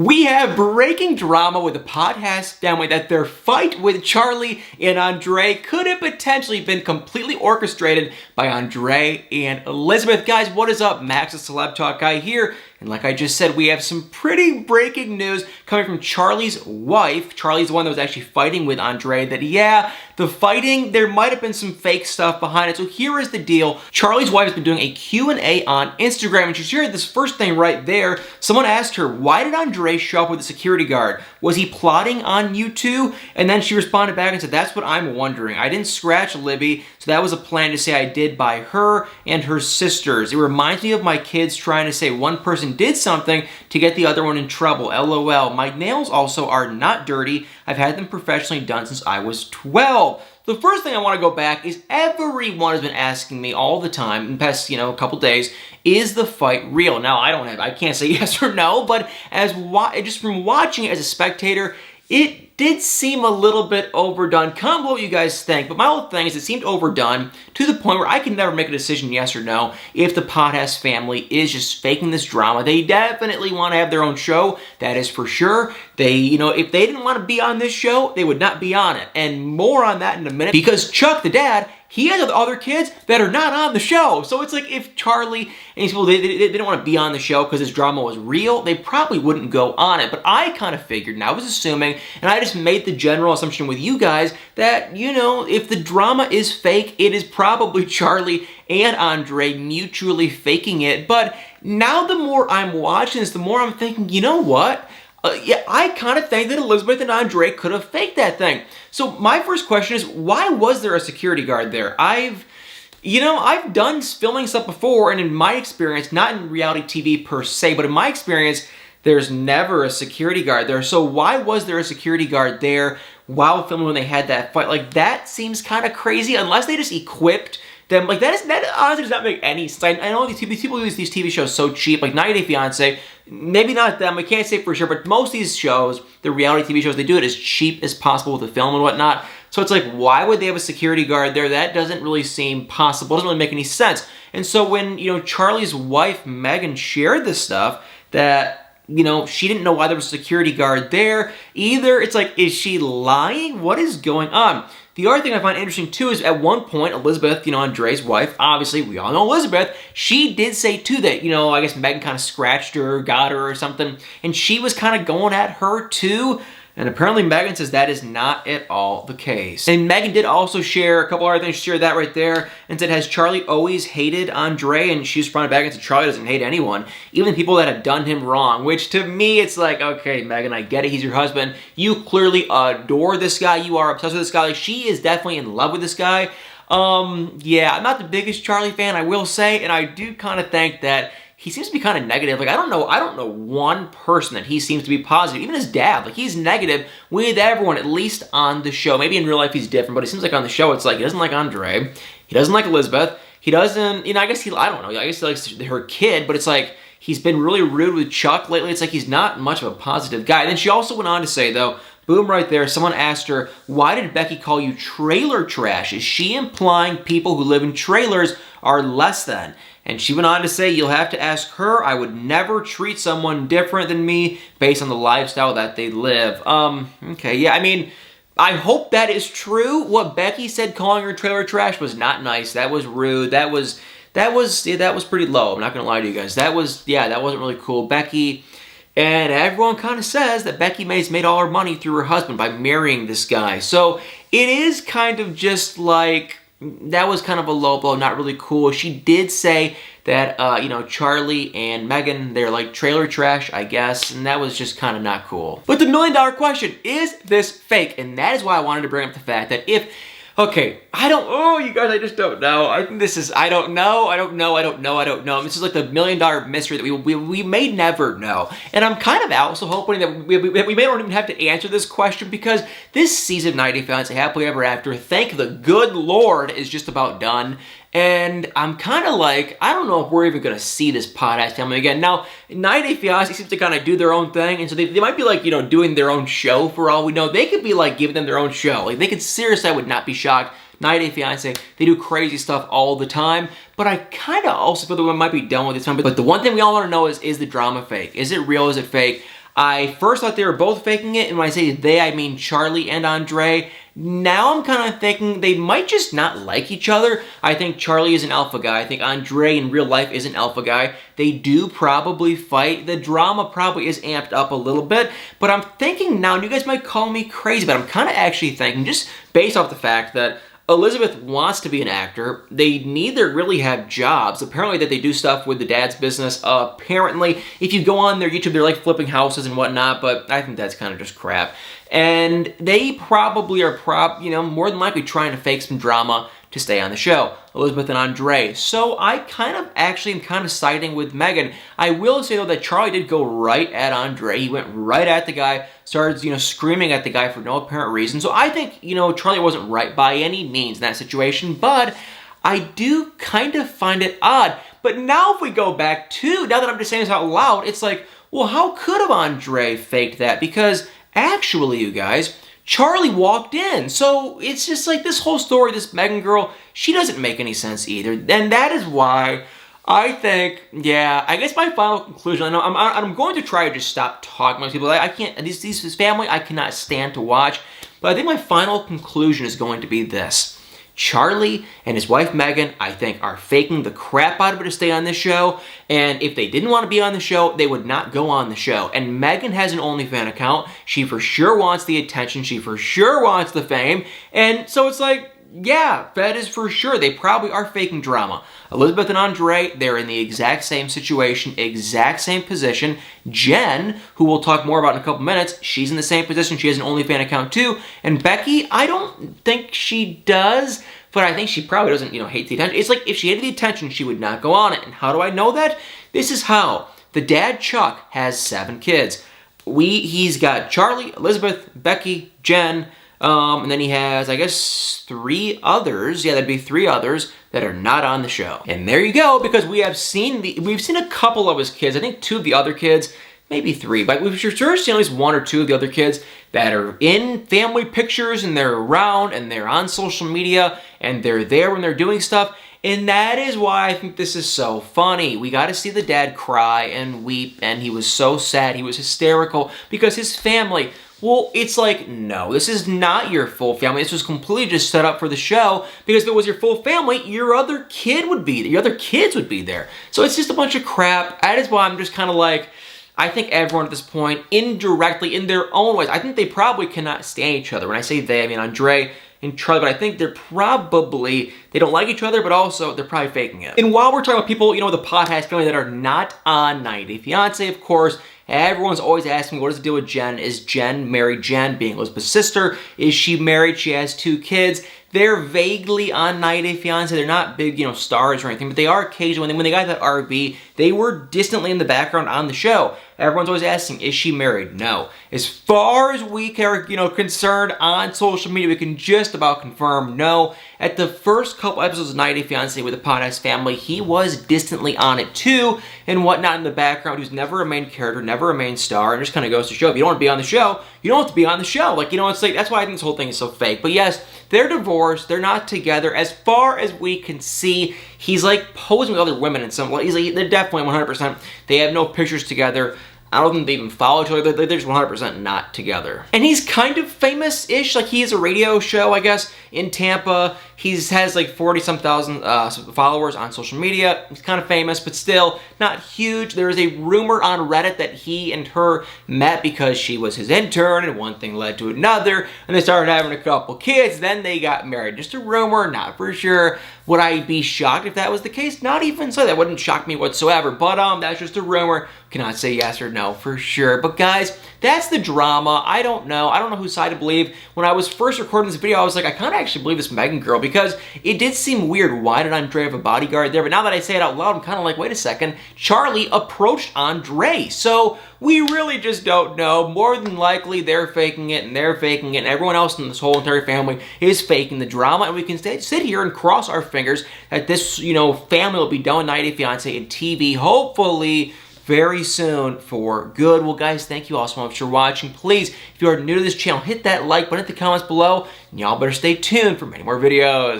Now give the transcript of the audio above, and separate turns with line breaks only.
We have breaking drama with the Potthasts family that their fight with Charlie and Andre could have potentially been completely orchestrated by Andre and Elizabeth. Guys, what is up? Max, the Celeb Talk guy here. And like I just said, we have some pretty breaking news coming from Charlie's wife. Charlie's the one that was actually fighting with Andre. That, yeah, the fighting, there might have been some fake stuff behind it. So here is the deal. Charlie's wife has been doing a Q&A on Instagram, and she shared this first thing right there. Someone asked her, why did Andre show up with a security guard? Was he plotting on you two? And then she responded back and said, that's what I'm wondering. I didn't scratch Libby, so that was a plan to say I did by her and her sisters. It reminds me of my kids trying to say one person did something to get the other one in trouble. LOL. My nails also are not dirty. I've had them professionally done since I was 12. The first thing I want to go back is everyone has been asking me all the time in the past, couple days, is the fight real? Now, I can't say yes or no, but just from watching it as a spectator, it did seem a little bit overdone. Comment below what you guys think, but my whole thing is it seemed overdone to the point where I can never make a decision yes or no if the Potthasts family is just faking this drama. They definitely want to have their own show, that is for sure. They, if they didn't want to be on this show, they would not be on it. And more on that in a minute, because Chuck, the dad, he has other kids that are not on the show. So it's like if Charlie and these people, they didn't want to be on the show because this drama was real, they probably wouldn't go on it. But I kind of figured, and I was assuming, and I just made the general assumption with you guys that, if the drama is fake, it is probably Charlie and Andre mutually faking it. But now the more I'm watching this, the more I'm thinking, you know what? Yeah, I kind of think that Elizabeth and Andre could have faked that thing. So my first question is, why was there a security guard there? I've done filming stuff before, and in my experience, not in reality TV per se, but in my experience, there's never a security guard there. So why was there a security guard there while filming when they had that fight? Like, that seems kind of crazy, unless they just equipped them. Like, that honestly does not make any sense. I know these people use these TV shows so cheap, like 90 Day Fiancé. Maybe not them, I can't say for sure, but most of these shows, the reality TV shows, they do it as cheap as possible with the film and whatnot. So it's like, why would they have a security guard there? That doesn't really seem possible. It doesn't really make any sense. And so when, Charlie's wife, Megan, shared this stuff that, she didn't know why there was a security guard there either. It's like, is she lying? What is going on? The other thing I find interesting too is at one point, Elizabeth, Andre's wife, obviously we all know Elizabeth, she did say too that, I guess Megan kind of scratched her, got her or something, and she was kind of going at her too. And apparently Megan says that is not at all the case. And Megan did also share a couple other things. She shared that right there and said, has Charlie always hated Andre? And she responded back and said, Charlie doesn't hate anyone, even people that have done him wrong. Which to me, it's like, okay, Megan, I get it. He's your husband. You clearly adore this guy. You are obsessed with this guy. Like, she is definitely in love with this guy. Yeah, I'm not the biggest Charlie fan, I will say. And I do kind of think that he seems to be kind of negative. Like, I don't know one person that he seems to be positive. Even his dad, like, he's negative with everyone, at least on the show. Maybe in real life he's different, but it seems like on the show it's like he doesn't like Andre, he doesn't like Elizabeth, he doesn't, I guess I don't know, I guess he likes her kid, but it's like he's been really rude with Chuck lately. It's like he's not much of a positive guy. And then she also went on to say, though, boom, right there, someone asked her, why did Becky call you trailer trash? Is she implying people who live in trailers are less than? And she went on to say, you'll have to ask her. I would never treat someone different than me based on the lifestyle that they live. Okay, yeah, I hope that is true. What Becky said, calling her trailer trash, was not nice. That was rude. That was pretty low. I'm not gonna lie to you guys. That wasn't really cool. Becky, and everyone kind of says that Becky has made all her money through her husband by marrying this guy. So it is kind of just like, that was kind of a low blow, not really cool. She did say that, Charlie and Megan, they're like trailer trash, I guess, and that was just kind of not cool. But the $1,000,000 question, is this fake? And that is why I wanted to bring up the fact that if, okay, you guys, I just don't know. I think this is, I don't know. This is like the $1,000,000 mystery that we may never know. And I'm kind of also hoping that we may not even have to answer this question, because this season of 90 Day Fiancé Happily Ever After, thank the good Lord, is just about done. And I'm kind of like, I don't know if we're even going to see this Potthasts family again. Now, 90 Day Fiancé seems to kind of do their own thing, and so they might be like, doing their own show for all we know. They could be like giving them their own show. Like, they could, seriously, I would not be shocked. 90 Day Fiancé, they do crazy stuff all the time, but I kind of also feel that we might be done with this time. But the one thing we all want to know is the drama fake? Is it real? Is it fake? I first thought they were both faking it, and when I say they, I mean Charlie and Andre. Now I'm kind of thinking they might just not like each other. I think Charlie is an alpha guy. I think Andre in real life is an alpha guy. They do probably fight. The drama probably is amped up a little bit, but I'm thinking now, and you guys might call me crazy, but I'm kind of actually thinking, just based off the fact that Elizabeth wants to be an actor. They neither really have jobs. Apparently that they do stuff with the dad's business. Apparently, if you go on their YouTube, they're like flipping houses and whatnot, but I think that's kind of just crap. And they probably are more than likely trying to fake some drama to stay on the show. Elizabeth and Andre. So I am kind of siding with Megan. I will say though that Charlie did go right at Andre. He went right at the guy, started, screaming at the guy for no apparent reason. So I think, Charlie wasn't right by any means in that situation, but I do kind of find it odd. But now if we go back to, now that I'm just saying this out loud, it's like, well, how could have Andre faked that? Because actually, you guys, Charlie walked in. So it's just like this whole story, this Megan girl, she doesn't make any sense either. And that is why I think, I guess my final conclusion, I know I'm going to try to just stop talking about people. I can't, this family I cannot stand to watch. But I think my final conclusion is going to be this. Charlie and his wife Megan, I think, are faking the crap out of it to stay on this show. And if they didn't want to be on the show, they would not go on the show. And Megan has an OnlyFans account. She for sure wants the attention. She for sure wants the fame. And so it's like, yeah, that is for sure. They probably are faking drama. Elizabeth and Andre, they're in the exact same situation, exact same position. Jen, who we'll talk more about in a couple minutes, she's in the same position. She has an OnlyFans account too. And Becky, I don't think she does, but I think she probably doesn't, hate the attention. It's like if she hated the attention, she would not go on it. And how do I know that? This is how. The dad, Chuck, has 7 kids. He's got Charlie, Elizabeth, Becky, Jen, and then he has, I guess, 3 others. Yeah, that'd be 3 others that are not on the show. And there you go, because we've seen a couple of his kids. I think 2 of the other kids, maybe 3, but we've sure seen at least 1 or 2 of the other kids that are in family pictures, and they're around, and they're on social media, and they're there when they're doing stuff. And that is why I think this is so funny. We got to see the dad cry and weep, and he was so sad. He was hysterical because his family, well, it's like, no, this is not your full family. This was completely just set up for the show, because if it was your full family, your other kids would be there. So it's just a bunch of crap. That is why I'm just kind of like, I think everyone at this point, indirectly, in their own ways, I think they probably cannot stand each other. When I say they, I mean Andre and Charlie, but I think they don't like each other, but also they're probably faking it. And while we're talking about people, the Potthasts family that are not on 90 Day Fiancé, of course, everyone's always asking me, what is the deal with Jen? Is Jen married? Jen being Elizabeth's sister, is she married? She has 2 kids. They're vaguely on 90 Day Fiancé. They're not big, stars or anything, but they are occasionally. When they got that RV, they were distantly in the background on the show. Everyone's always asking, is she married? No. As far as we are, concerned on social media, we can just about confirm no. At the first couple episodes of 90 Day Fiancé with the Potthasts family, he was distantly on it too, and whatnot in the background. He was never a main character, never a main star, and just kind of goes to show, if you don't want to be on the show, you don't have to be on the show. Like, it's like, that's why I think this whole thing is so fake. But yes, they're divorced, they're not together. As far as we can see, he's like posing with other women in some, they're definitely 100%, they have no pictures together. I don't think they even follow each other. They're just 100% not together. And he's kind of famous-ish. Like, he has a radio show, I guess, in Tampa. He has like 40-some thousand followers on social media. He's kind of famous, but still not huge. There is a rumor on Reddit that he and her met because she was his intern, and one thing led to another, and they started having a couple kids. Then they got married. Just a rumor, not for sure. Would I be shocked if that was the case? Not even so. That wouldn't shock me whatsoever. But that's just a rumor. Cannot say yes or no for sure. But guys, that's the drama. I don't know. I don't know whose side to believe. When I was first recording this video, I was like, I kind of actually believe this Megan girl, because it did seem weird. Why did Andre have a bodyguard there? But now that I say it out loud, I'm kind of like, wait a second. Charlie approached Andre. So we really just don't know. More than likely, they're faking it, and they're faking it, and everyone else in this whole entire family is faking the drama. And we can sit here and cross our fingers that this, family will be done with 90 Day Fiancé and TV, hopefully very soon for good. Well, guys, thank you all so much for watching. Please, if you are new to this channel, hit that like button, hit the comments below, and y'all better stay tuned for many more videos.